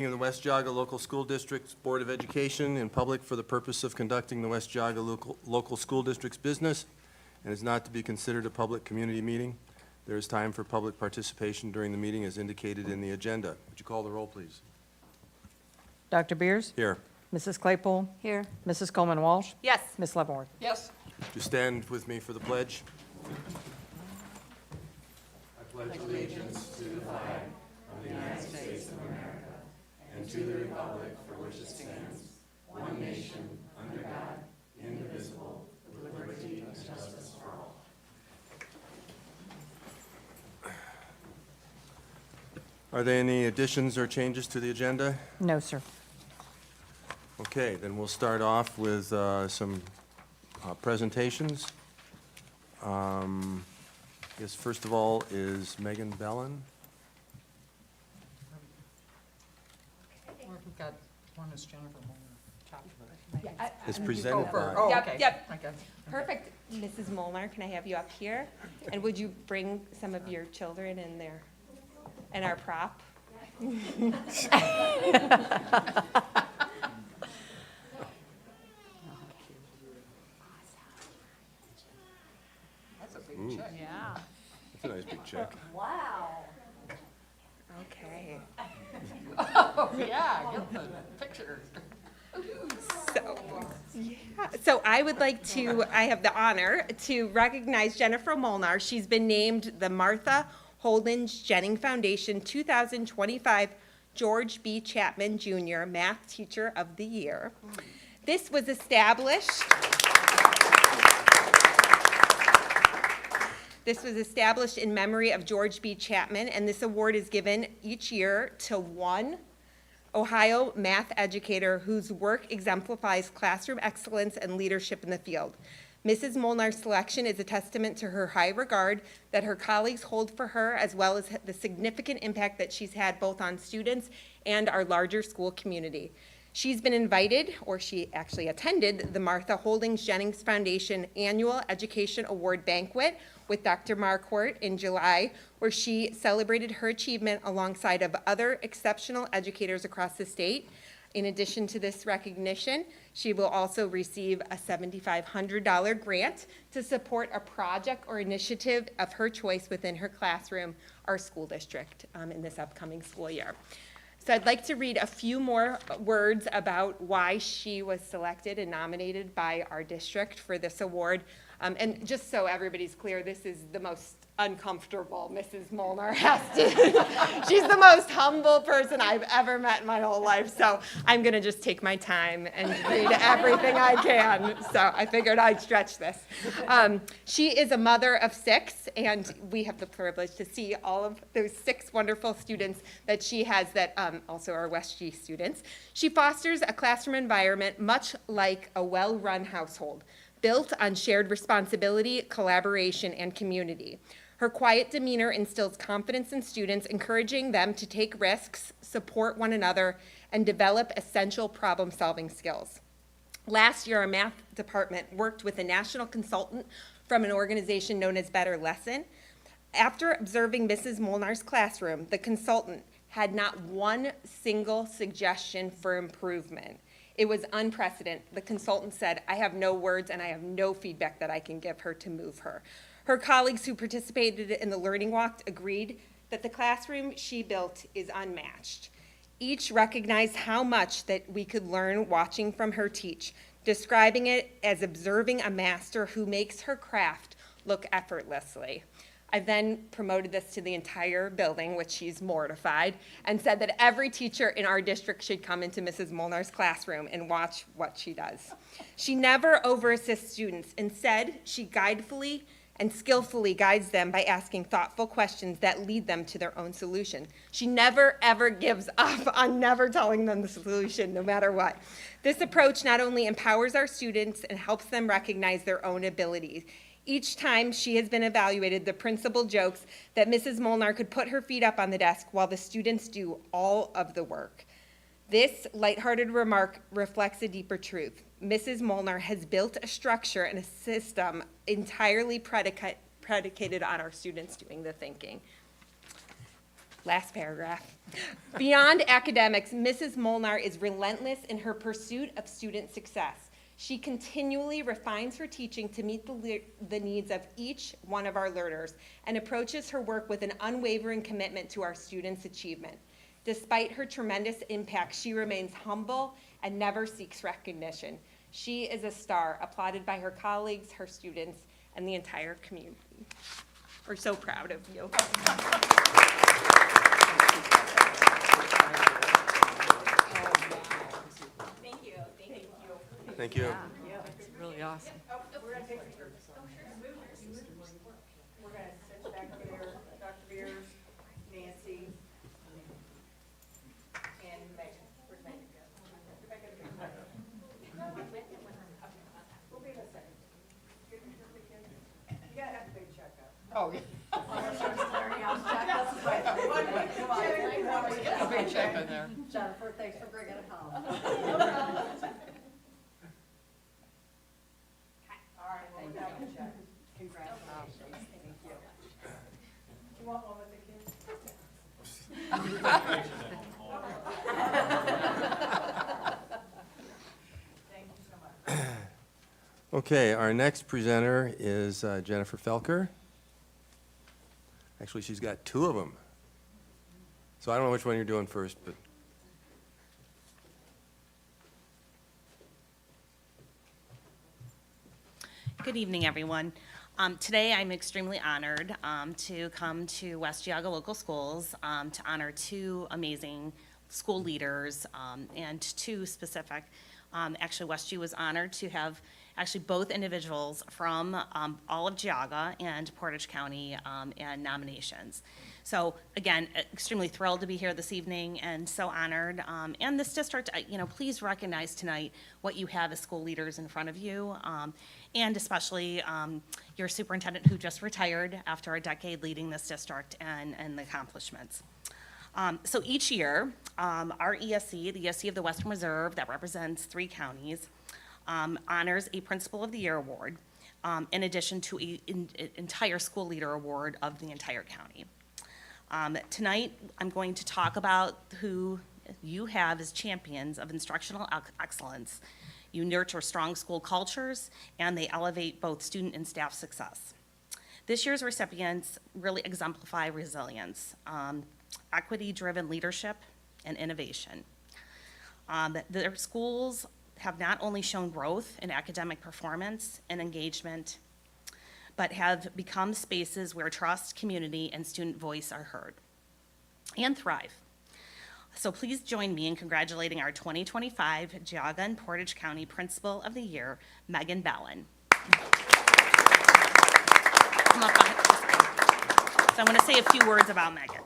Of the West Geauga Local School District's Board of Education in public for the purpose of conducting the West Geauga Local School District's business and is not to be considered a public community meeting. There is time for public participation during the meeting as indicated in the agenda. Would you call the roll, please? Dr. Beers? Here. Mrs. Claypool? Here. Mrs. Coleman Walsh? Yes. Ms. Leavenworth? Yes. Would you stand with me for the pledge? I pledge allegiance to the flag of the United States of America and to the republic for which it stands, one nation, under God, indivisible, with liberty and justice for all. Are there any additions or changes to the agenda? No, sir. Okay, then we'll start off with some presentations. Yes, first of all is Megan Bellin. We've got one is Jennifer Molnar. It's presented by. Oh, Yep, okay. yep. Okay. Perfect. Mrs. Molnar, can I have you up here? And would you bring some of your children and our prop? That's a big check. Yeah. That's a nice big check. Okay. Oh, yeah, get the picture. So I would like to, I have the honor to recognize Jennifer Molnar. She's been named the Martha Holdings Jennings Foundation 2025 George B. Chapman Jr. Math Teacher of the Year. This was established in memory of George B. Chapman, and this award is given each year to one Ohio math educator whose work exemplifies classroom excellence and leadership in the field. Mrs. Molnar's selection is a testament to her high regard that her colleagues hold for her, as well as the significant impact that she's had both on students and our larger school community. She's been invited, or she actually attended, the Martha Holdings Jennings Foundation Annual Education Award Banquet with Dr. Marquardt in July, where she celebrated her achievement alongside of other exceptional educators across the state. In addition to this recognition, she will also receive a $7,500 grant to support a project or initiative of her choice within her classroom or school district in this upcoming school year. So I'd like to read a few more words about why she was selected and nominated by our district for this award. And just so everybody's clear, this is the most uncomfortable Mrs. Molnar has to. She's the most humble person I've ever met in my whole life. So I'm going to just take my time and read everything I can. So I figured I'd stretch this. She is a mother of 6, and we have the privilege to see all of those 6 wonderful students that she has that also are West G students. She fosters a classroom environment much like a well-run household, built on shared responsibility, collaboration, and community. Her quiet demeanor instills confidence in students, encouraging them to take risks, support one another, and develop essential problem-solving skills. Last year, our math department worked with a national consultant from an organization known as Better Lesson. After observing Mrs. Molnar's classroom, the consultant had not one single suggestion for improvement. It was unprecedented. The consultant said, "I have no words and I have no feedback that I can give her to move her." Her colleagues who participated in the Learning Walk agreed that the classroom she built is unmatched. Each recognized how much that we could learn watching from her teach, describing it as observing a master who makes her craft look effortlessly. I then promoted this to the entire building, which she's mortified, and said that every teacher in our district should come into Mrs. Molnar's classroom and watch what she does. She never over-assists students. Instead, she guidefully and skillfully guides them by asking thoughtful questions that lead them to their own solution. She never, ever gives up on never telling them the solution, no matter what. This approach not only empowers our students and helps them recognize their own abilities. Each time she has been evaluated, the principal jokes that Mrs. Molnar could put her feet up on the desk while the students do all of the work. This lighthearted remark reflects a deeper truth. Mrs. Molnar has built a structure and a system entirely predicated on our students doing the thinking. Last paragraph. Beyond academics, Mrs. Molnar is relentless in her pursuit of student success. She continually refines her teaching to meet the needs of each one of our learners and approaches her work with an unwavering commitment to our students' achievement. Despite her tremendous impact, she remains humble and never seeks recognition. She is a star, applauded by her colleagues, her students, and the entire community. We're so proud of you. Thank you. It's really awesome. We're gonna switch back there, Dr. Beers, Nancy, and Megan. Where's Megan go? We'll be in a second. You gotta have the big checkup. Oh, yeah. Get a big check in there. Jennifer, thanks for bringing it home. All right, well, we got the check. Congratulations. Thank you. You want one with the kids? Thank you so much. Okay, our next presenter is Jennifer Felker. Actually, she's got two of them. So I don't know which one you're doing first, but Good evening, everyone. Today, I'm extremely honored to come to West Geauga Local Schools to honor two amazing school leaders and two specific. Actually, West U was honored to have actually both individuals from all of Geauga and Portage County and nominations. So again, extremely thrilled to be here this evening and so honored. And this district, please recognize tonight what you have as school leaders in front of you, and especially your superintendent who just retired after a decade leading this district and the accomplishments. So each year, our ESC, the ESC of the Western Reserve that represents 3 counties, honors a Principal of the Year award in addition to an entire school leader award of the entire county. Tonight, I'm going to talk about who you have as champions of instructional excellence. You nurture strong school cultures, and they elevate both student and staff success. This year's recipients really exemplify resilience, equity-driven leadership, and innovation. Their schools have not only shown growth in academic performance and engagement, but have become spaces where trust, community, and student voice are heard and thrive. So please join me in congratulating our 2025 Geauga and Portage County Principal of the Year, Megan Ballin. Come up. So I'm going to say a few words about Megan.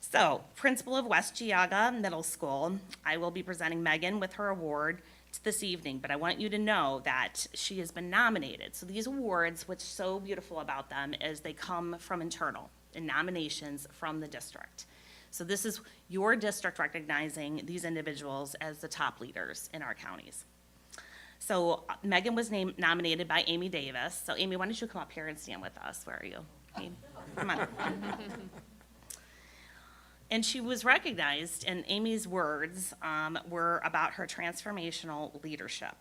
So, Principal of West Geauga Middle School, I will be presenting Megan with her award this evening, but I want you to know that she has been nominated. So these awards, what's so beautiful about them is they come from internal and nominations from the district. So this is your district recognizing these individuals as the top leaders in our counties. So Megan was nominated by Amy Davis. So Amy, why don't you come up here and stand with us? Where are you? Amy, come on. And she was recognized, and Amy's words were about her transformational leadership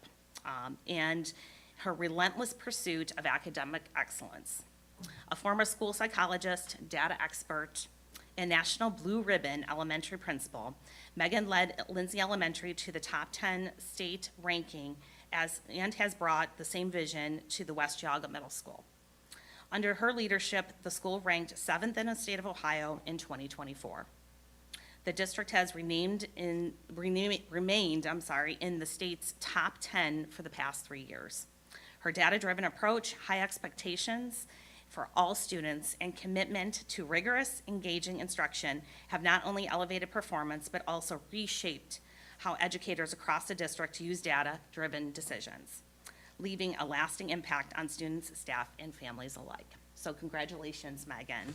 and her relentless pursuit of academic excellence. A former school psychologist, data expert, and National Blue Ribbon elementary principal, Megan led Lindsay Elementary to the top 10 state ranking and has brought the same vision to the West Geauga Middle School. Under her leadership, the school ranked 7th in the state of Ohio in 2024. The district has remained in the state's top 10 for the past 3 years. Her data-driven approach, high expectations for all students, and commitment to rigorous, engaging instruction have not only elevated performance, but also reshaped how educators across the district use data-driven decisions, leaving a lasting impact on students, staff, and families alike. So congratulations, Megan.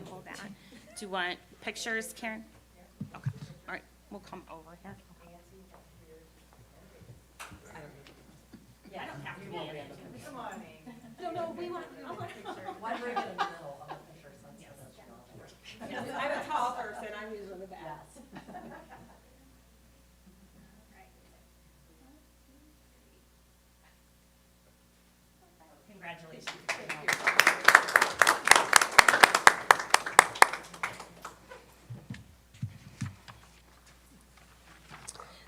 Hold that. Do you want pictures, Karen? Okay, all right, we'll come over here. I don't have to be in it. testimony. Why bring it in the middle of the picture since it's I'm a tall person, I'm usually the best. Congratulations.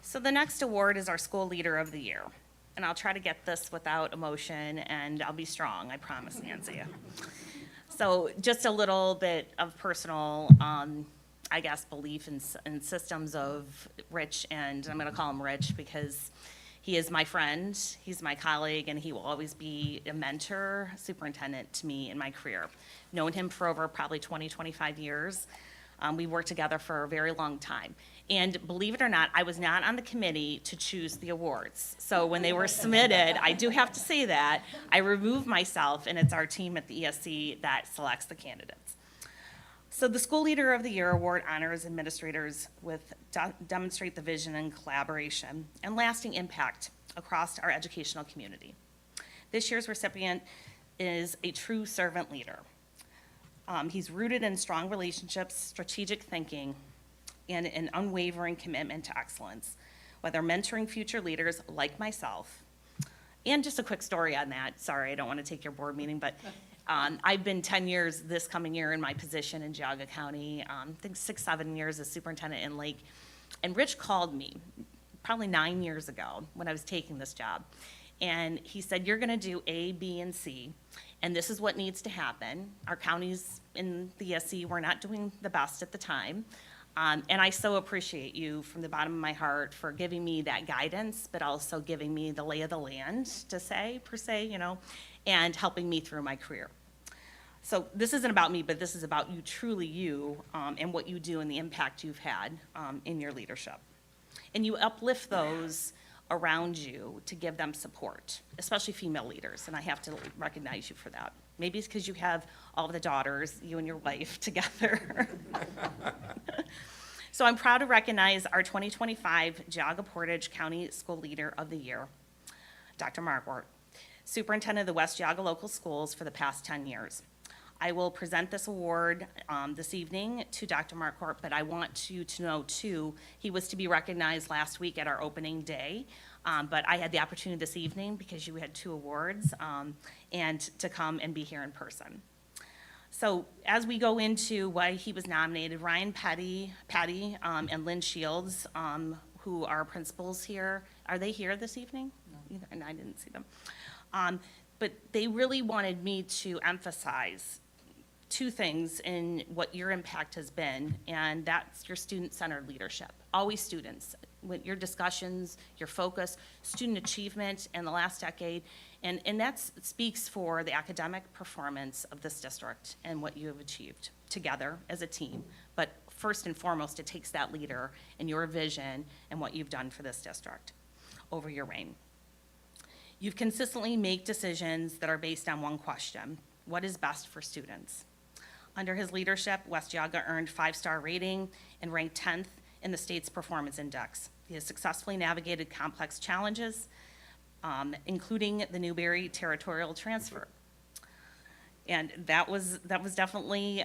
So the next award is our School Leader of the Year. And I'll try to get this without emotion, and I'll be strong, I promise, Nancy. So just a little bit of personal, I guess, belief in systems of Rich, and I'm going to call him Rich because he is my friend, he's my colleague, and he will always be a mentor, superintendent to me in my career. Known him for over probably 20, 25 years. We worked together for a very long time. And believe it or not, I was not on the committee to choose the awards. So when they were submitted, I do have to say that, I removed myself, and it's our team at the ESC that selects the candidates. So the School Leader of the Year Award honors administrators with demonstrate the vision and collaboration and lasting impact across our educational community. This year's recipient is a true servant leader. He's rooted in strong relationships, strategic thinking, and an unwavering commitment to excellence, whether mentoring future leaders like myself. And just a quick story on that. Sorry, I don't want to take your board meeting, but I've been 10 years this coming year in my position in Geauga County, I think 6, 7 years as superintendent in Lake. And Rich called me probably 9 years ago when I was taking this job. And he said, you're going to do A, B, and C, and this is what needs to happen. Our counties in the ESC were not doing the best at the time. And I so appreciate you from the bottom of my heart for giving me that guidance, but also giving me the lay of the land to say, per se, you know, and helping me through my career. So this isn't about me, but this is about you, truly you, and what you do and the impact you've had in your leadership. And you uplift those around you to give them support, especially female leaders, and I have to recognize you for that. Maybe it's because you have all the daughters, you and your wife together. So I'm proud to recognize our 2025 Geauga Portage County School Leader of the Year, Dr. Markwart, Superintendent of the West Geauga Local Schools for the past 10 years. I will present this award this evening to Dr. Markwart, but I want you to know, too, he was to be recognized last week at our opening day, but I had the opportunity this evening, because you had 2 awards, and to come and be here in person. So as we go into why he was nominated, Ryan Patty, and Lynn Shields, who are principals here, are they here this evening? No. And I didn't see them. But they really wanted me to emphasize 2 things in what your impact has been, and that's your student-centered leadership. Always students, with your discussions, your focus, student achievement in the last decade, and that speaks for the academic performance of this district and what you have achieved together as a team. But first and foremost, it takes that leader and your vision and what you've done for this district over your reign. You've consistently made decisions that are based on one question: what is best for students? Under his leadership, West Geauga earned 5-star rating and ranked 10th in the state's performance index. He has successfully navigated complex challenges, including the Newberry territorial transfer. And that was definitely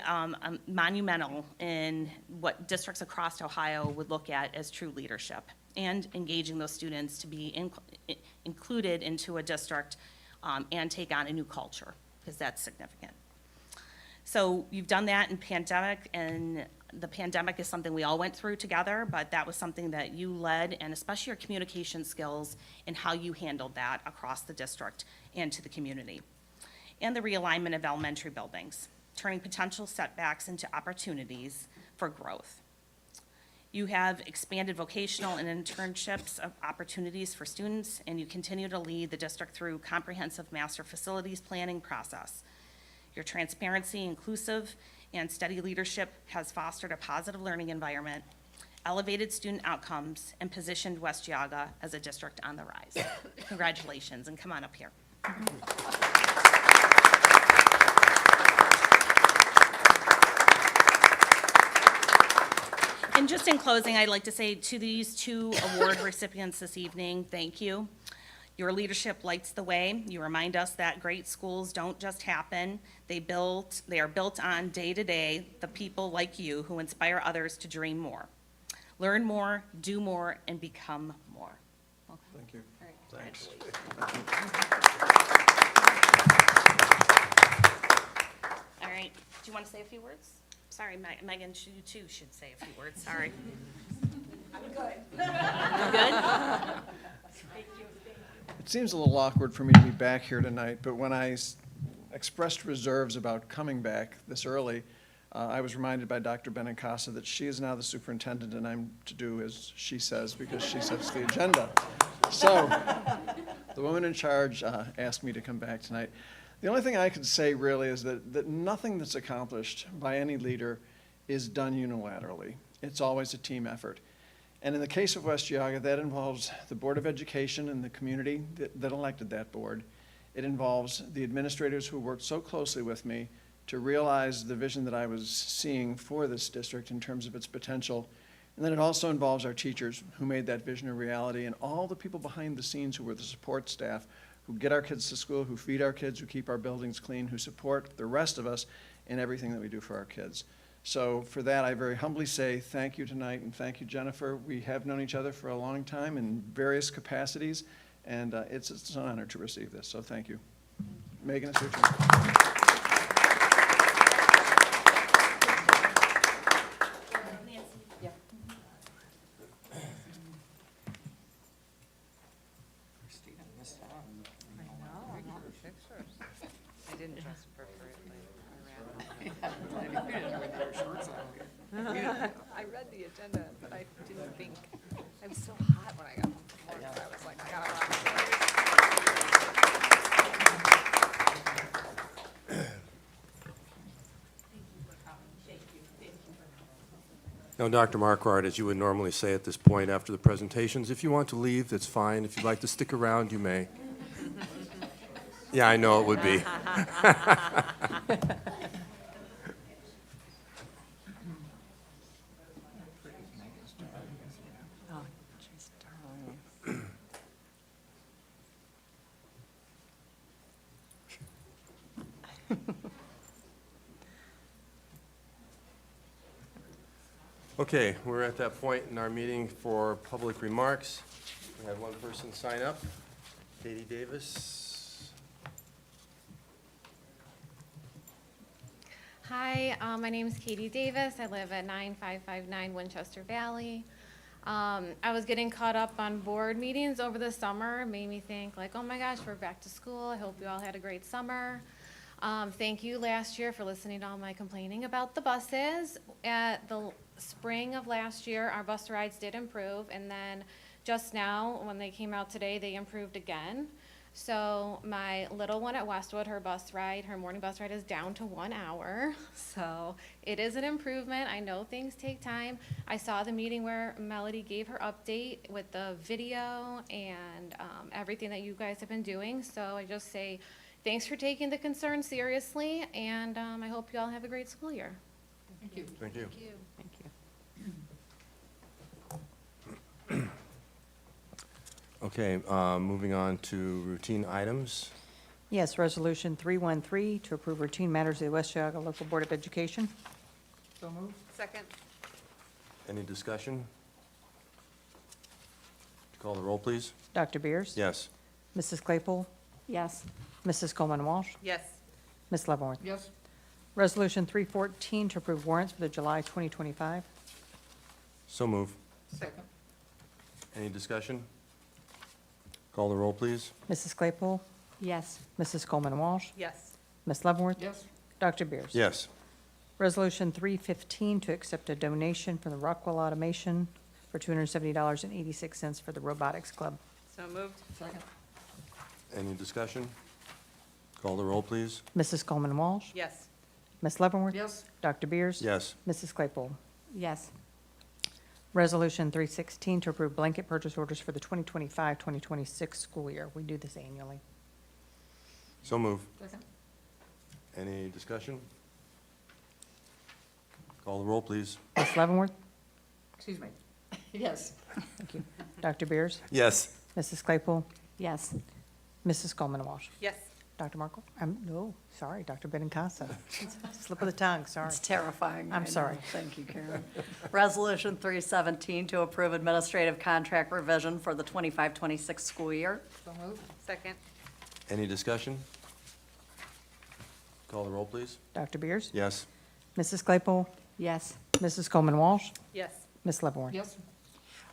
monumental in what districts across Ohio would look at as true leadership, and engaging those students to be included into a district and take on a new culture, because that's significant. So you've done that in pandemic, and the pandemic is something we all went through together, but that was something that you led, and especially your communication skills and how you handled that across the district and to the community. And the realignment of elementary buildings, turning potential setbacks into opportunities for growth. You have expanded vocational and internships of opportunities for students, and you continue to lead the district through comprehensive master facilities planning process. Your transparency, inclusive, and steady leadership has fostered a positive learning environment, elevated student outcomes, and positioned West Geauga as a district on the rise. Congratulations, and come on up here. And just in closing, I'd like to say to these 2 award recipients this evening, thank you. Your leadership lights the way. You remind us that great schools don't just happen. They are built on day-to-day, the people like you who inspire others to dream more. Learn more, do more, and become more. Thank you. All right, do you want to say a few words? Sorry, Megan, you too should say a few words, sorry. I'm good. You good? Thank you. It seems a little awkward for me to be back here tonight, but when I expressed reserves about coming back this early, I was reminded by Dr. Benincasa that she is now the superintendent and I'm to do as she says because she sets the agenda. So, the woman in charge asked me to come back tonight. The only thing I could say really is that nothing that's accomplished by any leader is done unilaterally. It's always a team effort. And in the case of West Geauga, that involves the Board of Education and the community that elected that board. It involves the administrators who worked so closely with me to realize the vision that I was seeing for this district in terms of its potential. And then it also involves our teachers who made that vision a reality, and all the people behind the scenes who were the support staff, who get our kids to school, who feed our kids, who keep our buildings clean, who support the rest of us in everything that we do for our kids. So for that, I very humbly say thank you tonight, and thank you, Jennifer. We have known each other for a long time in various capacities, and it's an honor to receive this, so thank you. Megan, it's your turn. I didn't dress appropriately. I read the agenda, but I didn't think, I was so hot when I got home from work, I was like, I gotta run. Now, Dr. Marquardt, as you would normally say at this point after the presentations, if you want to leave, that's fine. If you'd like to stick around, you may. Yeah, I know it would be. Oh, she's darling. Okay, we're at that point in our meeting for public remarks. We had one person sign up, Katie Davis. Hi, my name is Katie Davis. I live at 9559 Winchester Valley. I was getting caught up on board meetings over the summer. It made me think like, oh my gosh, we're back to school. I hope you all had a great summer. Thank you last year for listening to all my complaining about the buses. At the spring of last year, our bus rides did improve, and then just now, when they came out today, they improved again. So my little one at Westwood, her morning bus ride is down to 1 hour. So it is an improvement. I know things take time. I saw the meeting where Melody gave her update with the video and everything that you guys have been doing. So I just say thanks for taking the concern seriously, and I hope you all have a great school year. Thank you. Thank you. Thank you. Okay, moving on to routine items. Yes, Resolution 313 to approve routine matters of the West Geauga Local Board of Education. So moved. Second. Any discussion? Call the roll, please. Dr. Beers? Yes. Mrs. Claypool? Yes. Mrs. Coleman Walsh? Yes. Ms. Leavenworth? Yes. Resolution 314 to approve warrants for the July 2025. So move. Second. Any discussion? Call the roll, please. Mrs. Claypool? Yes. Mrs. Coleman Walsh? Yes. Ms. Leavenworth? Yes. Dr. Beers? Yes. Resolution 315 to accept a donation from the Rockwell Automation for $270.86 for the Robotics Club. So moved. Second. Any discussion? Call the roll, please. Mrs. Coleman Walsh? Yes. Ms. Leavenworth? Yes. Dr. Beers? Yes. Mrs. Claypool? Yes. Resolution 316 to approve blanket purchase orders for the 2025-2026 school year. We do this annually. So move. Second. Any discussion? Call the roll, please. Ms. Leavenworth? Excuse me. Yes. Thank you. Dr. Beers? Yes. Mrs. Claypool? Yes. Mrs. Coleman Walsh? Yes. Dr. Markle? No, sorry, Dr. Benincasa. Slip of the tongue, sorry. It's terrifying. I'm I know. sorry. Thank you, Karen. Resolution 317 to approve administrative contract revision for the 25-26 school year. So moved. Second. Any discussion? Call the roll, please. Dr. Beers? Yes. Mrs. Claypool? Yes. Mrs. Coleman Walsh? Yes. Ms. Leavenworth? Yes.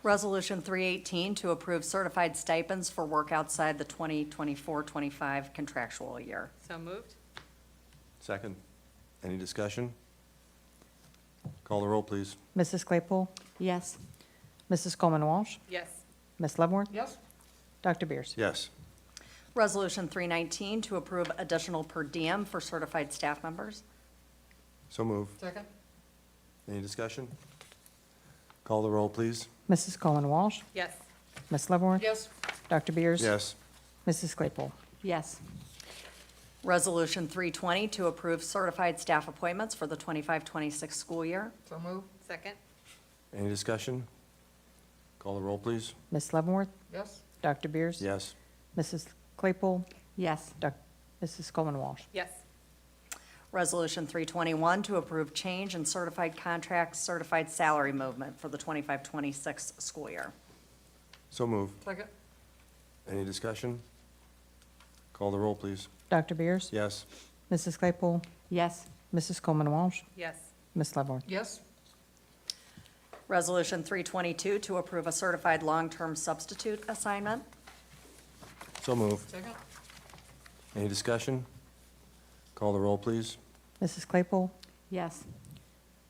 Resolution 318 to approve certified stipends for work outside the 2024-25 contractual year. So moved. Second. Any discussion? Call the roll, please. Mrs. Claypool? Yes. Mrs. Coleman Walsh? Yes. Ms. Leavenworth? Yes. Dr. Beers? Yes. Resolution 319 to approve additional per diem for certified staff members. So move. Second. Any discussion? Call the roll, please. Mrs. Coleman Walsh? Yes. Ms. Leavenworth? Yes. Dr. Beers? Yes. Mrs. Claypool? Yes. Resolution 320 to approve certified staff appointments for the 25-26 school year. So moved. Second. Any discussion? Call the roll, please. Ms. Leavenworth? Yes. Dr. Beers? Yes. Mrs. Claypool? Yes. Mrs. Coleman Walsh? Yes. Resolution 321 to approve change in certified contracts, certified salary movement for the 25-26 school year. So move. Second. Any discussion? Call the roll, please. Dr. Beers? Yes. Mrs. Claypool? Yes. Mrs. Coleman Walsh? Yes. Ms. Leavenworth? Yes. Resolution 322 to approve a certified long-term substitute assignment. So move. Second. Any discussion? Call the roll, please. Mrs. Claypool? Yes.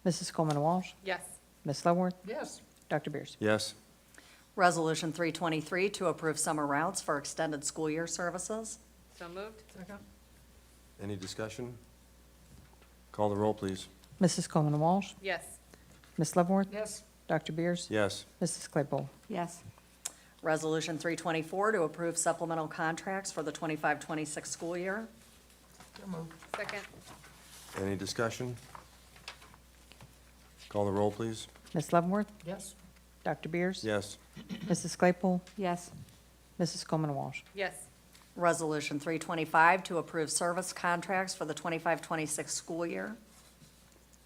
Mrs. Coleman Walsh? Yes. Ms. Leavenworth? Yes. Dr. Beers? Yes. Resolution 323 to approve summer routes for extended school year services. So moved. Second. Any discussion? Call the roll, please. Mrs. Coleman Walsh? Yes. Ms. Leavenworth? Yes. Dr. Beers? Yes. Mrs. Claypool? Yes. Resolution 324 to approve supplemental contracts for the 25-26 school year. So moved. Second. Any discussion? Call the roll, please. Ms. Leavenworth? Yes. Dr. Beers? Yes. Mrs. Claypool? Yes. Mrs. Coleman Walsh? Yes. Resolution 325 to approve service contracts for the 25-26 school year.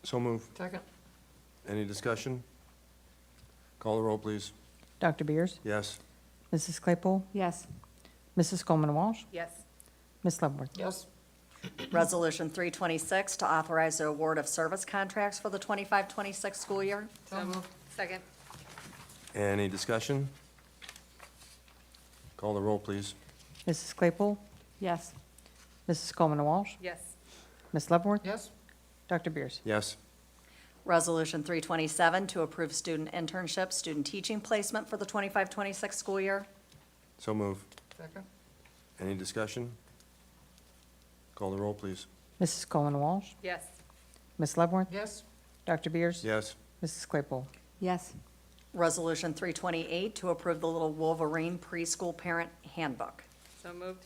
So move. Second. Any discussion? Call the roll, please. Dr. Beers? Yes. Mrs. Claypool? Yes. Mrs. Coleman Walsh? Yes. Ms. Leavenworth? Yes. Resolution 326 to authorize the award of service contracts for the 25-26 school year. So moved. Second. Any discussion? Call the roll, please. Mrs. Claypool? Yes. Mrs. Coleman Walsh? Yes. Ms. Leavenworth? Yes. Dr. Beers? Yes. Resolution 327 to approve student internship, student teaching placement for the 25-26 school year. So move. Second. Any discussion? Call the roll, please. Mrs. Coleman Walsh? Yes. Ms. Leavenworth? Yes. Dr. Beers? Yes. Mrs. Claypool? Yes. Resolution 328 to approve the Little Wolverine preschool parent handbook. So moved.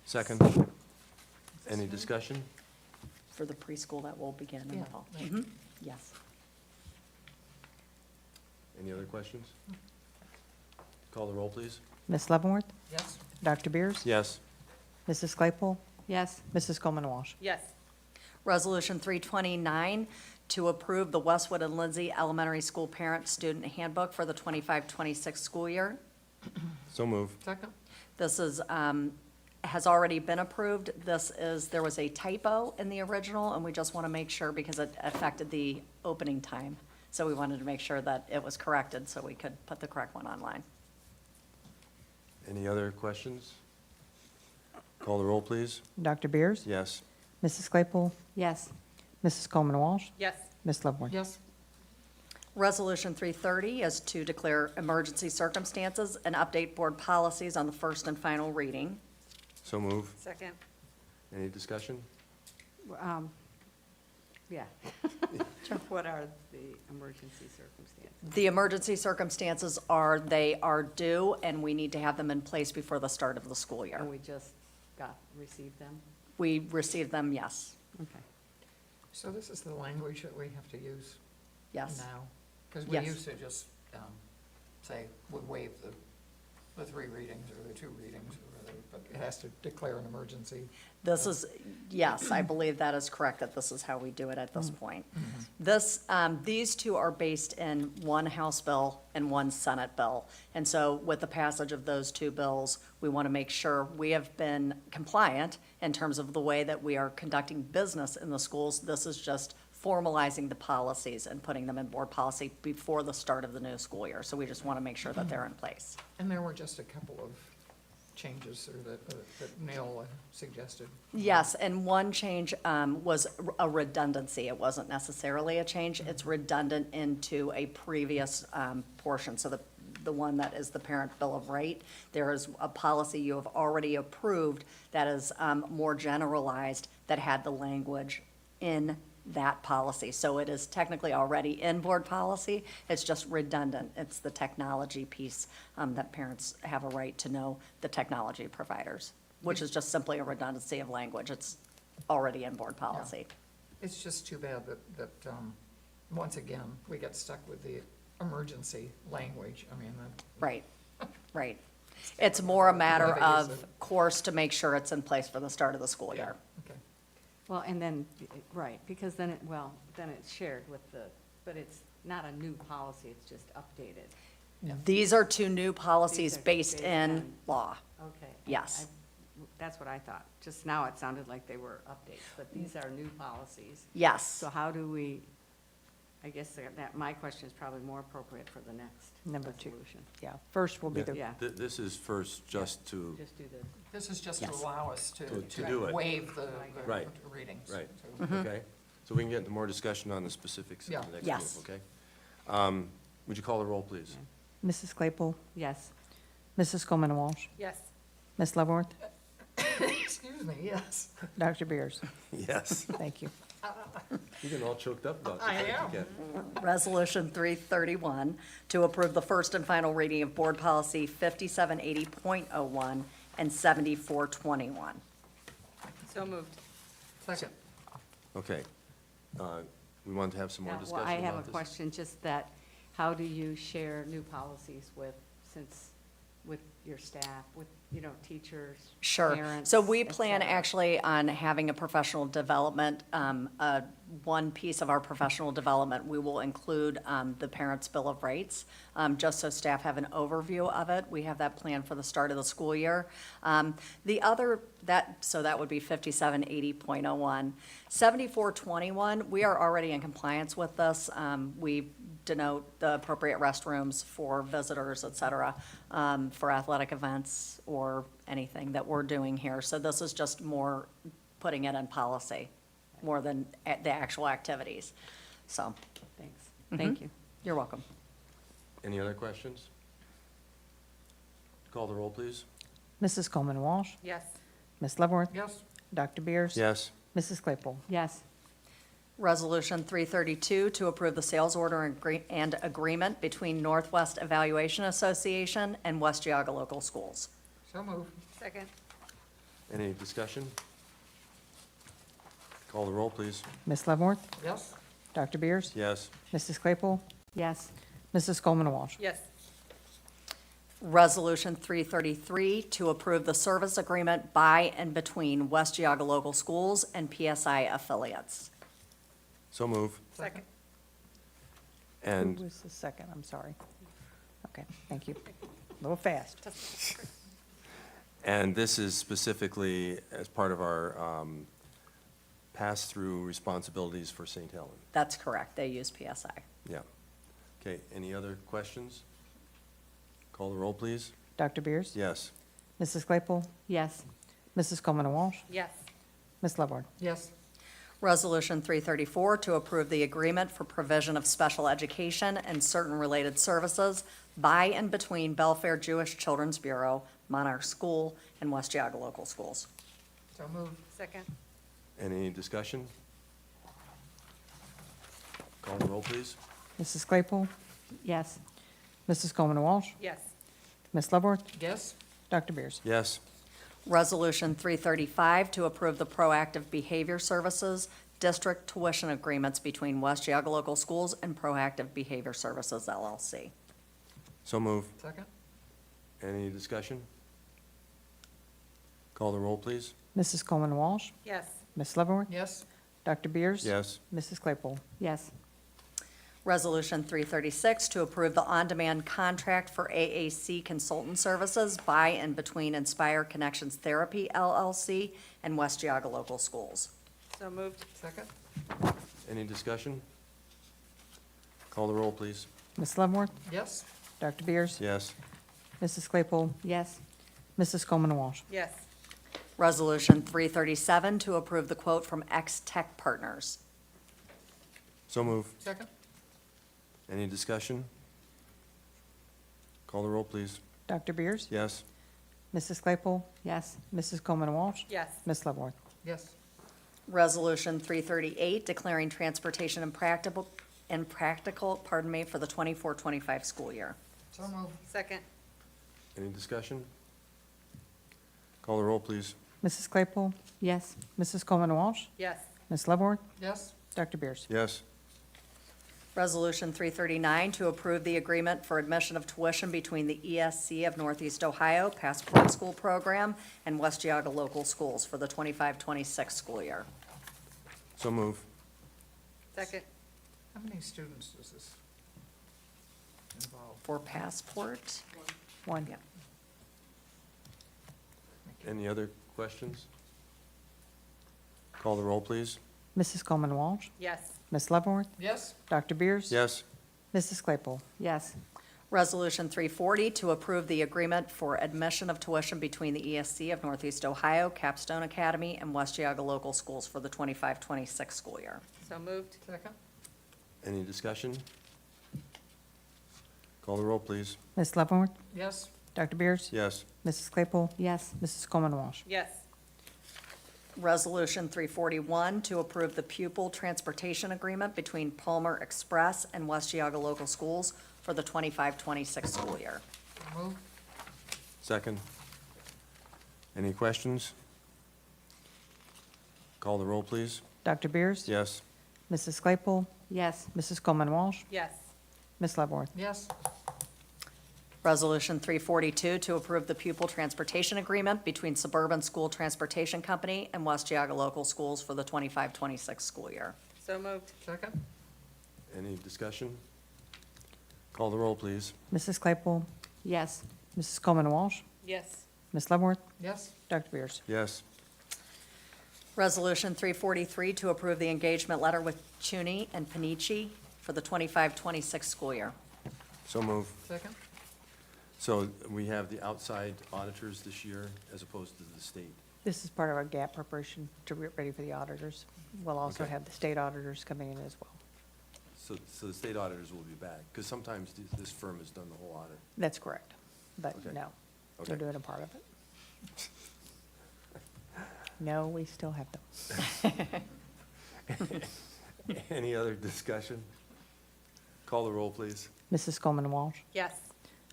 Second. Any discussion? For the preschool that will begin in the Yeah, fall. right. Mhm. Yes. Any other questions? Call the roll, please. Ms. Leavenworth? Yes. Dr. Beers? Yes. Mrs. Claypool? Yes. Mrs. Coleman Walsh? Yes. Resolution 329 to approve the Westwood and Lindsay Elementary School Parent Student Handbook for the 25-26 school year. So move. Second. This is, has already been approved. There was a typo in the original, and we just want to make sure because it affected the opening time. So we wanted to make sure that it was corrected so we could put the correct one online. Any other questions? Call the roll, please. Dr. Beers? Yes. Mrs. Claypool? Yes. Mrs. Coleman Walsh? Yes. Ms. Leavenworth? Yes. Resolution 330 is to declare emergency circumstances and update board policies on the first and final reading. So move. Second. Any discussion? Yeah. What are the emergency circumstances? The emergency circumstances are, they are due, and we need to have them in place before the start of the school year. And we just received them? We received them, yes, Okay. So this is the language that we have to use yes. now? Because we Yes. used to just say, we waive the the 3 readings or the 2 readings, or whatever, but it has to declare an emergency. This is, yes, I believe that is correct, that this is how we do it at this point. These two are based in one House bill and one Senate bill. And so with the passage of those 2 bills, we want to make sure we have been compliant in terms of the way that we are conducting business in the schools. This is just formalizing the policies and putting them in board policy before the start of the new school year. So we just want to make sure that they're in place. And there were just a couple of changes or that Neil suggested. Yes, and one change was a redundancy. It wasn't necessarily a change. It's redundant into a previous portion. So the one that is the parent bill of right, there is a policy you have already approved that is more generalized, that had the language in that policy. So it is technically already in board policy. It's just redundant. It's the technology piece that parents have a right to know the technology providers, which is just simply a redundancy of language. It's already in board policy. It's just too bad that, once again, we get stuck with the emergency language. I mean, Right, right. It's more a matter Whatever it is of that- course to make sure it's in place for the start of the school yeah, year. okay. Well, and then, right, because then then it's shared with but it's not a new policy, it's just updated. These are 2 new policies These are based based in on- law. Okay. Yes. That's what I thought. Just now it sounded like they were updates, but these are new policies. Yes. So how do we, I guess that, my question is probably more appropriate for the next Number 2. resolution. Yeah, first will be the, Yeah. This is first just to, Just do the, This is just to Yes. allow us to do it. waive the Right. readings. right, So- okay? So we can get into more discussion on the specifics Yeah. at the next Yes. meeting, okay? Would you call the roll, please? Mrs. Claypool, yes. Mrs. Coleman Walsh, Yes. Ms. Leavenworth, Excuse me, yes. Dr. Beers. Yes. Thank you. You're getting all choked up about this. I aren't you, am. Ken? Resolution 331, to approve the first and final reading of Board Policy 5780.01 and 7421. So moved. Second. Okay. We want to have some more Now, discussion well, about this? I have a question, just that, how do you share new policies with your staff, with, teachers, Sure. parents? So we et plan cetera? actually on having a professional development, one piece of our professional development, we will include the Parents' Bill of Rights, just so staff have an overview of it. We have that planned for the start of the school year. The other, so that would be 5780.01. 7421, we are already in compliance with this. We denote the appropriate restrooms for visitors, et cetera, for athletic events or anything that we're doing here. So this is just more putting it in policy, more than the actual activities. So, Thanks, thank you. you're welcome. Any other questions? Call the roll, please. Mrs. Coleman Walsh, Yes. Ms. Leavenworth, Yes. Dr. Beers. Yes. Mrs. Claypool. Yes, Resolution 332, to approve the sales order and agreement between Northwest Evaluation Association and West Geauga Local Schools. So move. Second. Any discussion? Call the roll, please. Ms. Leavenworth, Yes. Dr. Beers. Yes. Mrs. Claypool, yes, Mrs. Coleman Walsh. Yes. Resolution 333, to approve the service agreement by and between West Geauga Local Schools and PSI affiliates. So move. Second. Who And was the second? I'm sorry. Okay, thank you. A little fast. And this is specifically as part of our pass-through responsibilities for St. Helen. That's correct, they use PSI. Yeah. Okay, any other questions? Call the roll, please. Dr. Beers. Yes. Mrs. Claypool, yes, Mrs. Coleman Walsh, Yes. Ms. Leavenworth. Yes. Resolution 334, to approve the agreement for provision of special education and certain related services by and between Belfair Jewish Children's Bureau, Monarch School, and West Geauga Local Schools. So move. Second. Any discussion? Call the roll, please. Mrs. Claypool, yes, Mrs. Coleman Walsh, Yes. Ms. Leavenworth, Yes. Dr. Beers. Yes. Resolution 335, to approve the proactive behavior services district tuition agreements between West Geauga Local Schools and Proactive Behavior Services LLC. So move. Second. Any discussion? Call the roll, please. Mrs. Coleman Walsh? Yes. Ms. Leavenworth? Yes. Dr. Beers? Yes. Mrs. Claypool? Yes. Resolution 336 to approve the on-demand contract for AAC Consultant Services by and between Inspire Connections Therapy LLC and West Geauga Local Schools. So moved. Second? Any discussion? Call the roll, please. Ms. Leavenworth? Yes. Dr. Beers? Yes. Mrs. Claypool? Yes. Mrs. Coleman Walsh? Yes. Resolution 337 to approve the quote from X-Tech Partners. So move. Second? Any discussion? Call the roll, please. Dr. Beers? Yes. Mrs. Claypool? Yes. Mrs. Coleman Walsh? Yes. Ms. Leavenworth? Yes. Resolution 338 declaring transportation impractical, for the 24-25 school year. So moved. Second. Any discussion? Call the roll, please. Mrs. Claypool? Yes. Mrs. Coleman Walsh? Yes. Ms. Leavenworth? Yes. Dr. Beers? Yes. Resolution 339 to approve the agreement for admission of tuition between the ESC of Northeast Ohio Passport School Program and West Geauga Local Schools for the 25-26 school year. So move. Second. How many students does this involve? For Passport, One. Yeah. Any other questions? Call the roll, please. Mrs. Coleman Walsh? Yes. Ms. Leavenworth? Yes. Dr. Beers? Yes. Mrs. Claypool? Yes. Resolution 340 to approve the agreement for admission of tuition between the ESC of Northeast Ohio Capstone Academy and West Geauga Local Schools for the 25-26 school year. So moved. Second? Any discussion? Call the roll, please. Ms. Leavenworth? Yes. Dr. Beers? Yes. Mrs. Claypool? Yes. Mrs. Coleman Walsh? Yes. Resolution 341 to approve the pupil transportation agreement between Palmer Express and West Geauga Local Schools for the 25-26 school year. So moved. Second. Any questions? Call the roll, please. Dr. Beers? Yes. Mrs. Claypool? Yes. Mrs. Coleman Walsh? Yes. Ms. Leavenworth? Yes. Resolution 342 to approve the pupil transportation agreement between Suburban School Transportation Company and West Geauga Local Schools for the 25-26 school year. So moved. Second? Any discussion? Call the roll, please. Mrs. Claypool? Yes. Mrs. Coleman Walsh? Yes. Ms. Leavenworth? Yes. Dr. Beers? Yes. Resolution 343 to approve the engagement letter with Chuni and Panici for the 25-26 school year. So move. Second? So we have the outside auditors this year as opposed to the state. This is part of our gap preparation to get ready for the auditors. We'll also Okay. have the state auditors coming in as well. So the state auditors will be back, because sometimes this firm has done the whole audit. That's correct, but Okay. no, Okay. they're doing a part of it. No, we still have them. Any other discussion? Call the roll, please. Mrs. Coleman Walsh? Yes.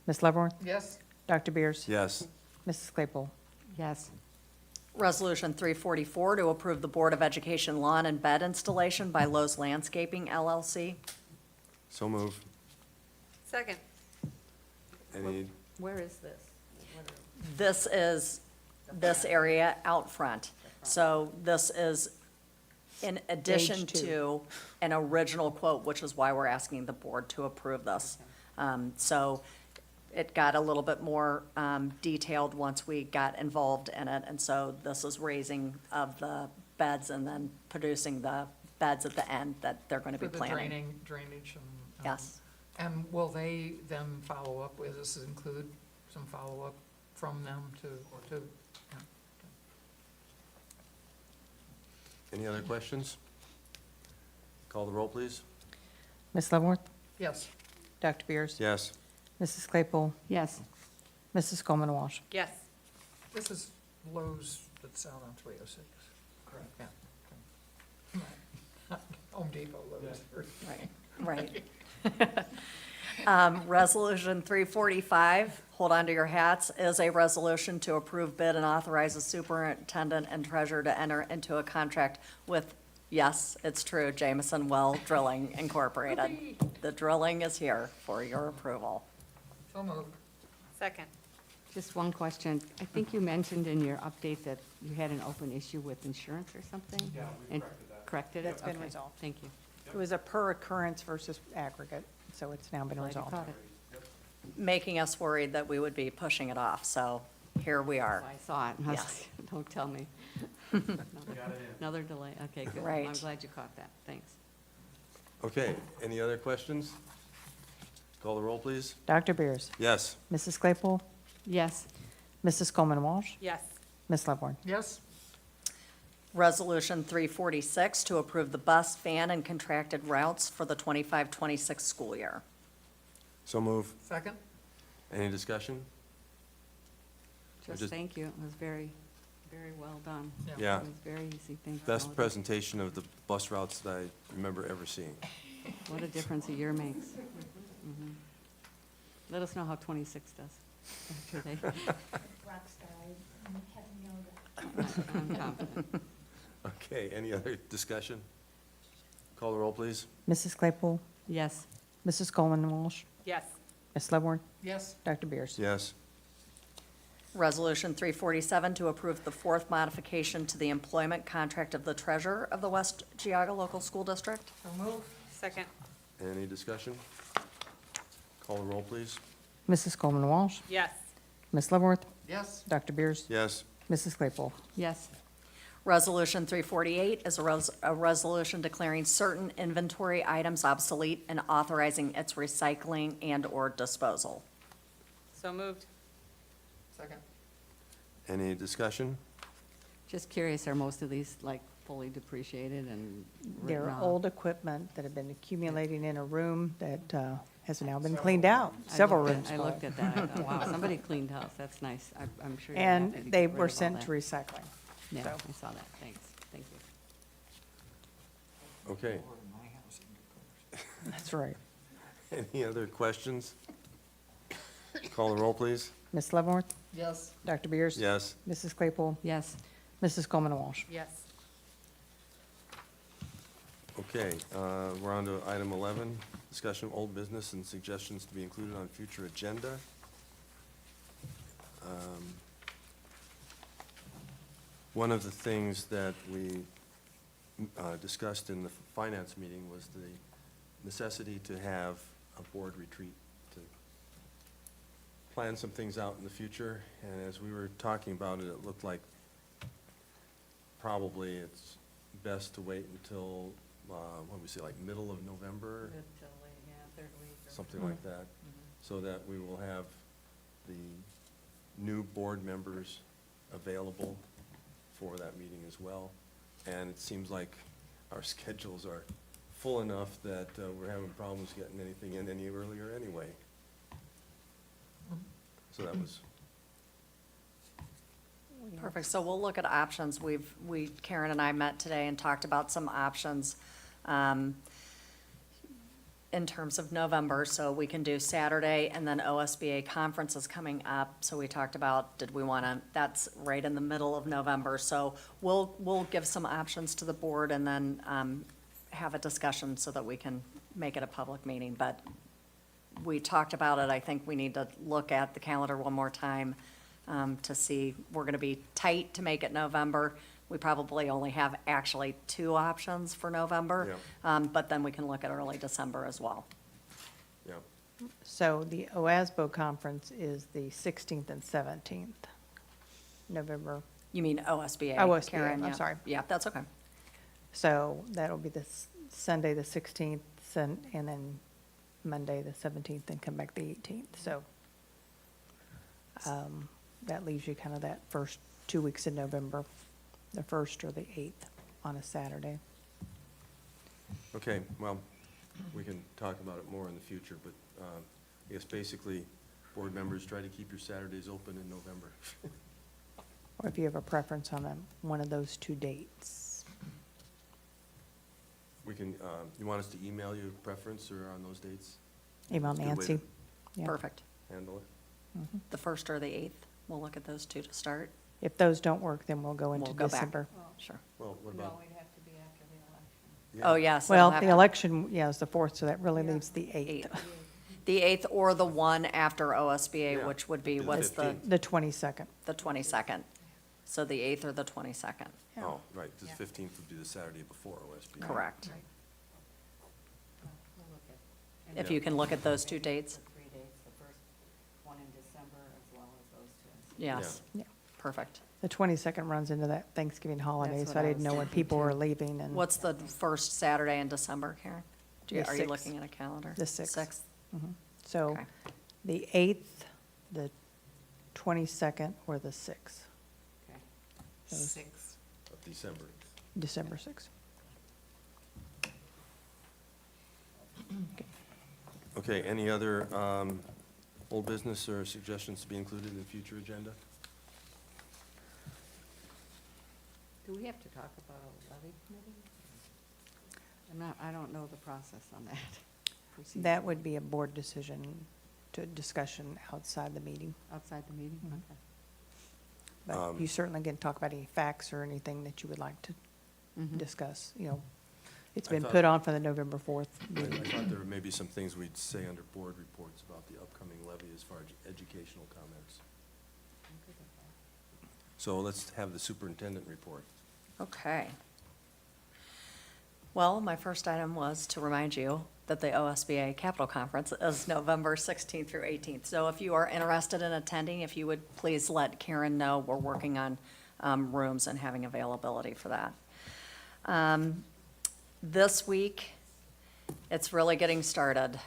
Ms. Leavenworth? Yes. Dr. Beers? Yes. Mrs. Claypool? Yes. Resolution 344 to approve the Board of Education lawn and bed installation by Lowe's Landscaping LLC. So move. Second. Any, Where is this? This is this area out front. So this is in addition Stage two. to an original quote, which is why we're asking the board to approve this. So it got a little bit more detailed once we got involved in it. And so this is raising of the beds and then producing the beds at the end that they're going to be For the planting. drainage and. Yes. And will they then follow up, will this include some follow-up from them to, yeah. any other questions? Call the roll, please. Ms. Leavenworth? Yes. Dr. Beers? Yes. Mrs. Claypool? Yes. Mrs. Coleman Walsh? Yes. This is Lowe's that's out on 306, correct? Yeah. Okay. Home Depot Lowe's. Right, right. Resolution 345, hold on to your hats, is a resolution to approve bid and authorize the superintendent and treasurer to enter into a contract with, yes, it's true, Jameson Well Drilling Incorporated. The drilling is here for your approval. So moved. Second. Just one question. I think you mentioned in your update that you had an open issue with insurance or something? Yeah, we corrected that. Corrected it? That's been Okay, resolved. Thank you. It was a per occurrence versus aggregate, so it's now been Glad you resolved. caught it. Making us worried that we would be pushing it off, so here we are. So I saw it, and I was Yes. like, don't tell me. Another delay, okay, good. Right. I'm glad you caught that, thanks. Okay, any other questions? Call the roll, please. Dr. Beers? Yes. Mrs. Claypool? Yes, Mrs. Coleman Walsh? Yes. Ms. Leavenworth? Yes, Resolution 346 to approve the bus, van, and contracted routes for the 25-26 school year. So move. second? Any discussion? just just- thank you. It was very, very well done. Yeah. It was very easy, thank you. Best presentation of the bus routes that I remember ever seeing. What a difference a year makes. Mhm. Let us know how 26 does. After they- I'm confident. Okay, any other discussion? Call the roll, please. Mrs. Claypool? Yes, Mrs. Coleman Walsh? Yes. Ms. Leavenworth? Yes, Dr. Beers? Yes. Resolution 347 to approve the fourth modification to the employment contract of the treasurer of the West Geauga Local School District. so move? Second. Any discussion? Call the roll, please. Mrs. Coleman Walsh? Yes. Ms. Leavenworth? Yes, Dr. Beers? Yes. Mrs. Claypool? yes, Resolution 348 is a resolution declaring certain inventory items obsolete and authorizing its recycling and/or disposal. So moved. second? Any discussion? just curious, are most of these like fully depreciated and written They're off? old equipment that have been accumulating in a room that has now been cleaned out, I several looked at- rooms I full. looked at that, I thought, wow, somebody cleaned house, that's nice. I'm sure. you're happy to And they get rid were of all sent that. to recycling. Yeah, so. I saw that, thanks, thank you. Okay. Over to my house and get cars. That's right. Any other questions? Call the roll, please. Ms. Leavenworth? Yes, Dr. Beers? Yes. Mrs. Claypool? Yes, Mrs. Coleman Walsh? Yes. Okay, we're on to item 11, discussion of old business and suggestions to be included on future agenda. One of the things that we discussed in the finance meeting was the necessity to have a board retreat to plan some things out in the future. And as we were talking about it, it looked like probably it's best to wait until, what do we say, like middle of November? Something like that, so that we will have the new board members available for that meeting as well. And it seems like our schedules are full enough that we're having problems getting anything in any earlier anyway. So that was, Perfect, so we'll look at options. Karen and I met today and talked about some options in terms of November, so we can do Saturday, and then OSBA conference is coming up, so we talked about, did we want to, that's right in the middle of November, so we'll give some options to the board and then have a discussion so that we can make it a public meeting, but we talked about it, I think we need to look at the calendar one more time to see, we're going to be tight to make it November. We probably only have actually 2 options for November, but then we can look at early December as well. yeah. So the OASBO conference is the 16th and 17th, November. You mean OSBA? OSBA, Karen, I'm yeah. sorry. Yeah, that's okay. So that'll be this Sunday, the 16th, and then Monday, the 17th, and come back the 18th. So that leaves you kind of that first 2 weeks in November, the 1st or the 8th on a Saturday. Okay, well, we can talk about it more in the future, but I guess basically, board members, try to keep your Saturdays open in November. Or if you have a preference on one of those 2 dates. We can, you want us to email you a preference or on those dates? Email That's a good way Nancy. to Yeah. Perfect. Handle it? The 1st or the 8th, we'll look at those 2 to start. If those don't work, then we'll go into We'll go back. December. Sure. Well, what about? it'd have to be after the election. Yeah. Oh, yes. Well, it'll have the to- election, yeah, is the 4th, so that really leaves the 8th. The 8th or the one after OSBA, Yeah. which would be, The what's the, 15th. The 22nd. the 22nd? So the 8th or the 22nd, Oh, right, because 15th would be the Saturday before OSB. correct. We'll look at- and If Yeah. you can look at those two dates, the 3 dates, the first one in December as well as those two. yes, Yeah. perfect. The 22nd runs into that Thanksgiving holiday, That's so what I I didn't was know when thinking, people too. were leaving and What's the first Saturday in December, Karen? The Are you 6th. looking at a calendar? The 6th. 6th? so Okay. the 8th, the 22nd, or the 6th, Okay. Those- 6. Of December. December 6th. Okay, any other old business or suggestions to be included in the future agenda? Do we have to talk about a levy committee? I don't know the process on that. procedure. That would be a board decision to discussion outside the meeting. Outside the meeting? Mhm. Okay. But you certainly can talk about any facts or anything that you would like to Mhm. discuss, you know. It's I been thought- put on for the November 4th I meeting. thought there were maybe some things we'd say under board reports about the upcoming levy as far as educational comments. I'm good with that. So let's have the superintendent report. Okay. Well, my first item was to remind you that the OSBA Capital Conference is November 16th through 18th. So if you are interested in attending, if you would please let Karen know, we're working on rooms and having availability for that. This week, it's really getting started.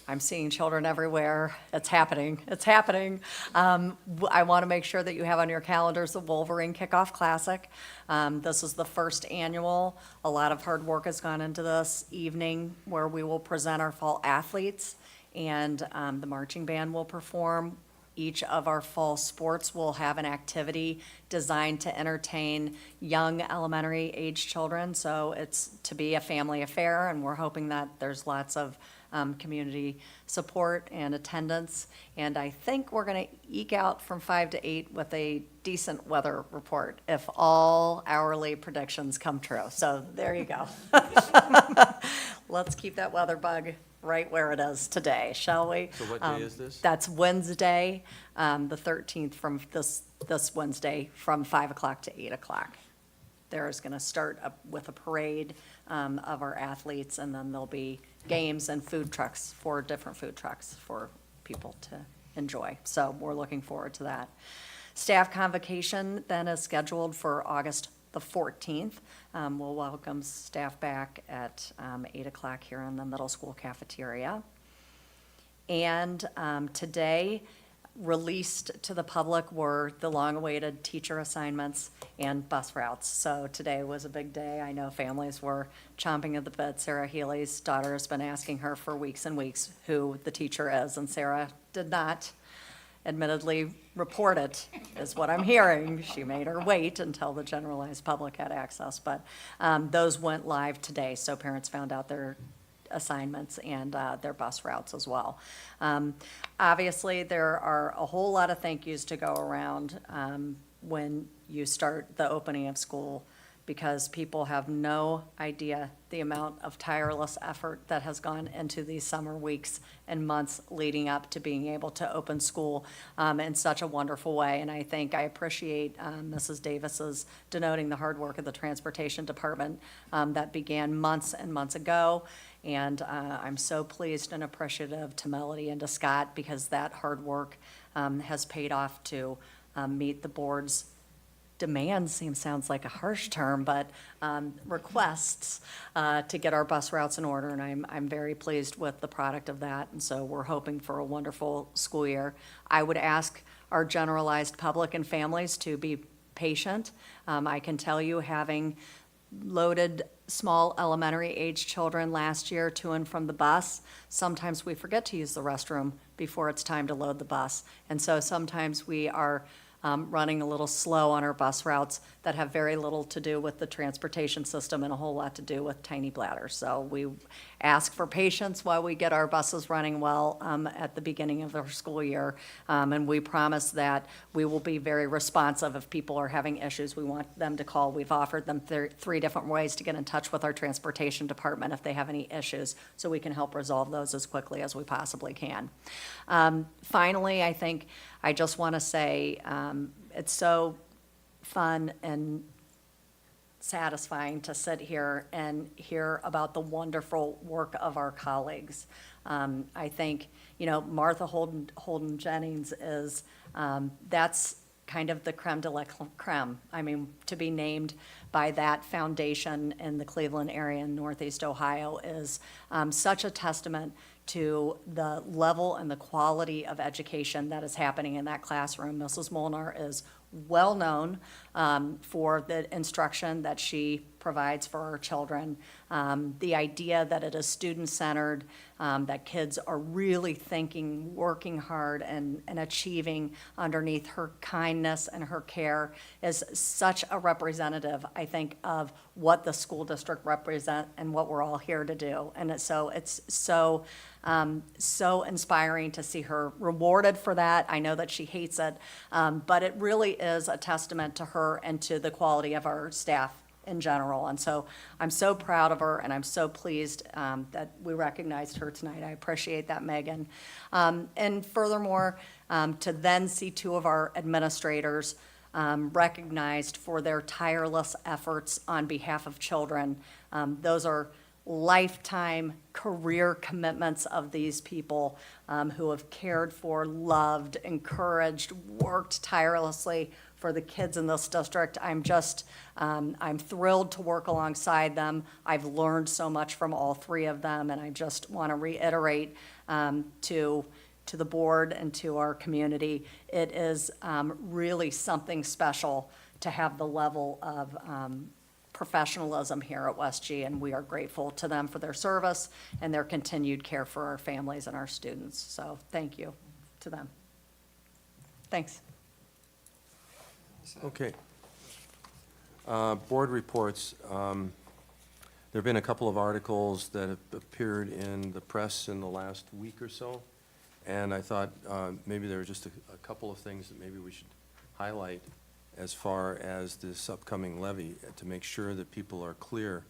I'm seeing children everywhere. It's happening. It's happening. I want to make sure that you have on your calendars the Wolverine Kickoff Classic. This is the first annual. A lot of hard work has gone into this evening where we will present our fall athletes and the marching band will perform. Each of our fall sports will have an activity designed to entertain young elementary age children. So it's to be a family affair, and we're hoping that there's lots of community support and attendance. And I think we're going to eke out from 5 to 8 with a decent weather report if all hourly predictions come true. So there you go. Let's keep that weather bug right where it is today, shall we? So what day is this? That's Wednesday, the 13th, from this Wednesday, from 5 o'clock to 8 o'clock. There's going to start up with a parade of our athletes, and then there'll be games and food trucks, 4 different food trucks for people to enjoy. So we're looking forward to that. Staff convocation then is scheduled for August the 14th. We'll welcome staff back at 8 o'clock here in the middle school cafeteria. And today, released to the public were the long-awaited teacher assignments and bus routes. So today was a big day. I know families were chomping at the bit. Sarah Healy's daughter has been asking her for weeks and weeks who the teacher is, and Sarah did not admittedly report it, is what I'm hearing. She made her wait until the generalized public had access, but those went live today, so parents found out their assignments and their bus routes as well. Obviously, there are a whole lot of thank yous to go around when you start the opening of school, because people have no idea the amount of tireless effort that has gone into these summer weeks and months leading up to being able to open school in such a wonderful way. And I appreciate Mrs. Davis's denoting the hard work of the Transportation Department that began months and months ago. And I'm so pleased and appreciative to Melody and to Scott, because that hard work has paid off to meet the board's demands, sounds like a harsh term, but requests to get our bus routes in order, and I'm very pleased with the product of that, and so we're hoping for a wonderful school year. I would ask our generalized public and families to be patient. I can tell you, having loaded small elementary age children last year to and from the bus, sometimes we forget to use the restroom before it's time to load the bus, and so sometimes we are running a little slow on our bus routes that have very little to do with the transportation system and a whole lot to do with tiny bladders. So we ask for patience while we get our buses running well at the beginning of our school year. And we promise that we will be very responsive if people are having issues. We want them to call. We've offered them three different ways to get in touch with our transportation department if they have any issues, so we can help resolve those as quickly as we possibly can. Finally, I think I just want to say it's so fun and satisfying to sit here and hear about the wonderful work of our colleagues. I think, Martha Holden Jennings is, that's kind of the creme de la creme. I mean, to be named by that foundation in the Cleveland area in Northeast Ohio is such a testament to the level and the quality of education that is happening in that classroom. Mrs. Molnar is well-known for the instruction that she provides for our children. The idea that it is student-centered, that kids are really thinking, working hard, and achieving underneath her kindness and her care is such a representative, I think, of what the school district represents and what we're all here to do. And it's so inspiring to see her rewarded for that. I know that she hates it, but it really is a testament to her and to the quality of our staff in general. And so I'm so proud of her, and I'm so pleased that we recognized her tonight. I appreciate that, Megan. And furthermore, to then see two of our administrators recognized for their tireless efforts on behalf of children. Those are lifetime career commitments of these people who have cared for, loved, encouraged, worked tirelessly for the kids in this district. I'm thrilled to work alongside them. I've learned so much from all three of them, and I just want to reiterate to the board and to our community, it is really something special to have the level of professionalism here at West G, and we are grateful to them for their service and their continued care for our families and our students. So thank you to them. Thanks. Okay. Board reports. There have been a couple of articles that have appeared in the press in the last week or so, and I thought maybe there were just a couple of things that maybe we should highlight as far as this upcoming levy, to make sure that people are clear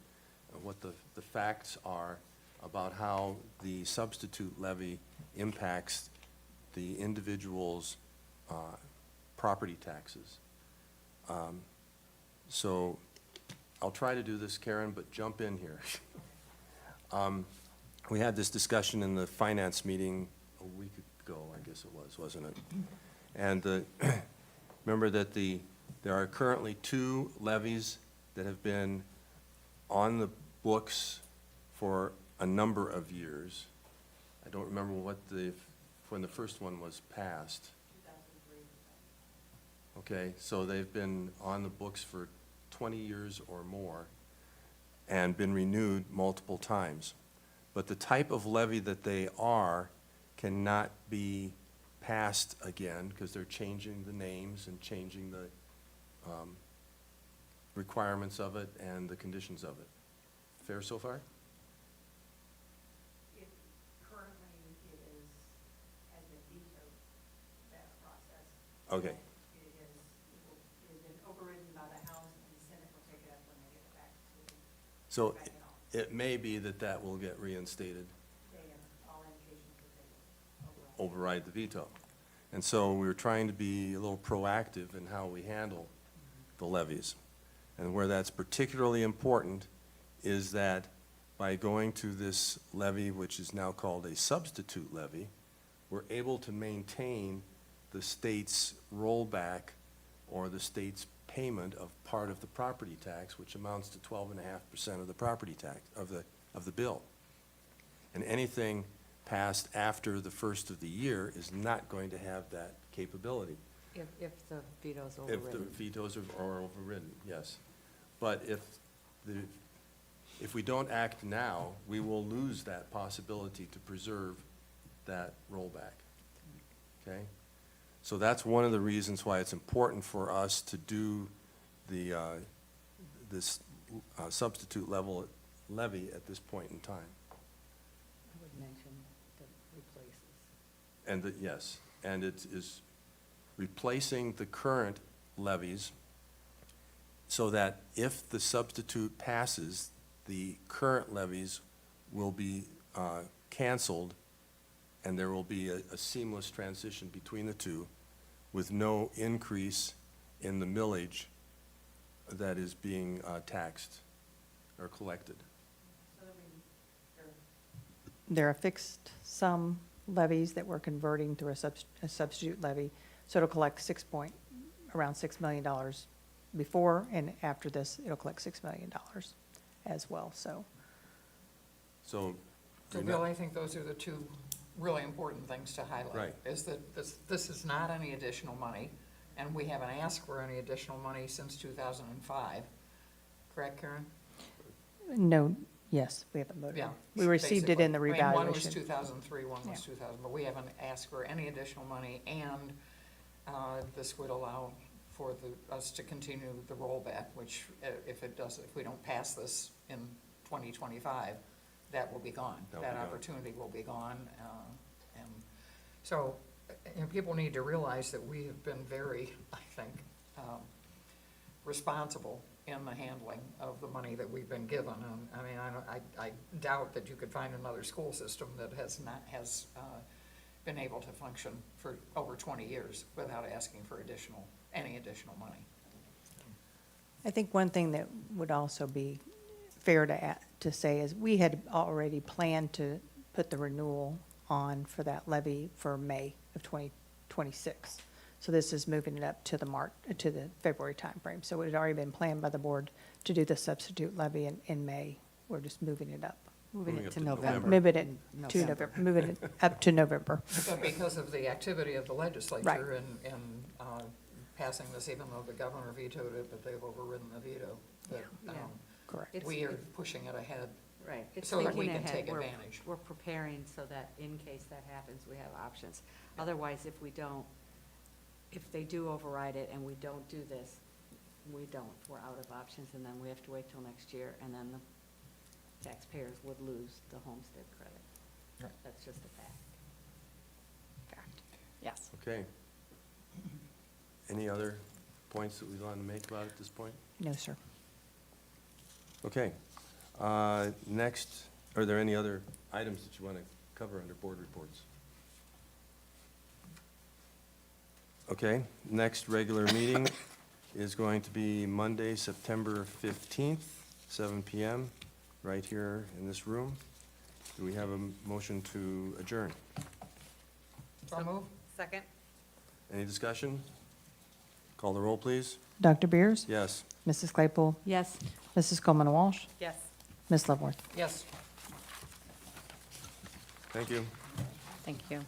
of what the facts are about how the substitute levy impacts the individual's property taxes. So I'll try to do this, Karen, but jump in here. We had this discussion in the finance meeting a week ago, I guess it was, wasn't it? And remember that there are currently two levies that have been on the books for a number of years. I don't remember when the first one was passed. 2003. Okay, so they've been on the books for 20 years or more and been renewed multiple times. But the type of levy that they are cannot be passed again because they're changing the names and changing the requirements of it and the conditions of it. Fair so far? Currently, it is, has been vetoed, that process. Okay. It has been overridden by the House, and the Senate will take it up when they get it back to So back in office. it may be that will get reinstated, They have all indications that they will override the veto. And so we're trying to be a little proactive in how we handle the levies. And where that's particularly important is that by going to this levy, which is now called a substitute levy, we're able to maintain the state's rollback or the state's payment of part of the property tax, which amounts to 12.5% of the property tax, of the bill. And anything passed after the first of the year is not going to have that capability. If the veto's If the overridden. vetoes are overridden, yes. But if we don't act now, we will lose that possibility to preserve that rollback, okay? So that's one of the reasons why it's important for us to do the, this substitute level levy at this point in time. I would mention the replaces. And yes, and it is replacing the current levies so that if the substitute passes, the current levies will be canceled, and there will be a seamless transition between the two with no increase in the millage that is being taxed or collected. There are fixed sum levies that we're converting through a substitute levy, so it'll collect around $6 million before, and after this, it'll collect $6 million as well, so. So, So Bill, I think those are the two really important things to highlight. Right. Is that this is not any additional money, and we haven't asked for any additional money since 2005. Correct, Karen? No, yes, we haven't voted. Yeah. We received it in the basically. I mean, one was revaluation. 2003, one was Yeah. 2000, but we haven't asked for any additional money, and this would allow for us to continue the rollback, which if we don't pass this in 2025, that will be gone. That'll be That gone. opportunity will be gone. And so, people need to realize that we have been very, I think, responsible in the handling of the money that we've been given. And, I mean, I doubt that you could find another school system that has been able to function for over 20 years without asking for any additional money. I think one thing that would also be fair to say is we had already planned to put the renewal on for that levy for May of 2026. So this is moving it up to the February timeframe. So it had already been planned by the board to do the substitute levy in May. We're just moving it up. Moving Moving it it to to November. Moving it to November, moving it up to November. But because of the activity of the Right. legislature in passing this, even though the governor vetoed it, but they've overridden the veto, that Yeah. Correct. It's- we are pushing it ahead. Right. It's So that we thinking can ahead. take We're- advantage. We're preparing so that in case that happens, we have options. Otherwise, if they do override it and we don't do this, we're out of options, and then we have to wait till next year, and then the taxpayers would lose the homestead credit. Right. That's just a fact. Yes. okay. Any other points that we want to make about it at this point? No, sir. Okay. Next, are there any other items that you want to cover under board reports? Okay, next regular meeting is going to be Monday, September 15th, 7 PM, right here in this room. Do we have a motion to adjourn? So move? Second? Any discussion? Call the roll, please. Dr. Beers? Yes. Mrs. Claypool? Yes. Mrs. Coleman Walsh? Yes. Ms. Leavenworth? Yes. Thank you. Thank you.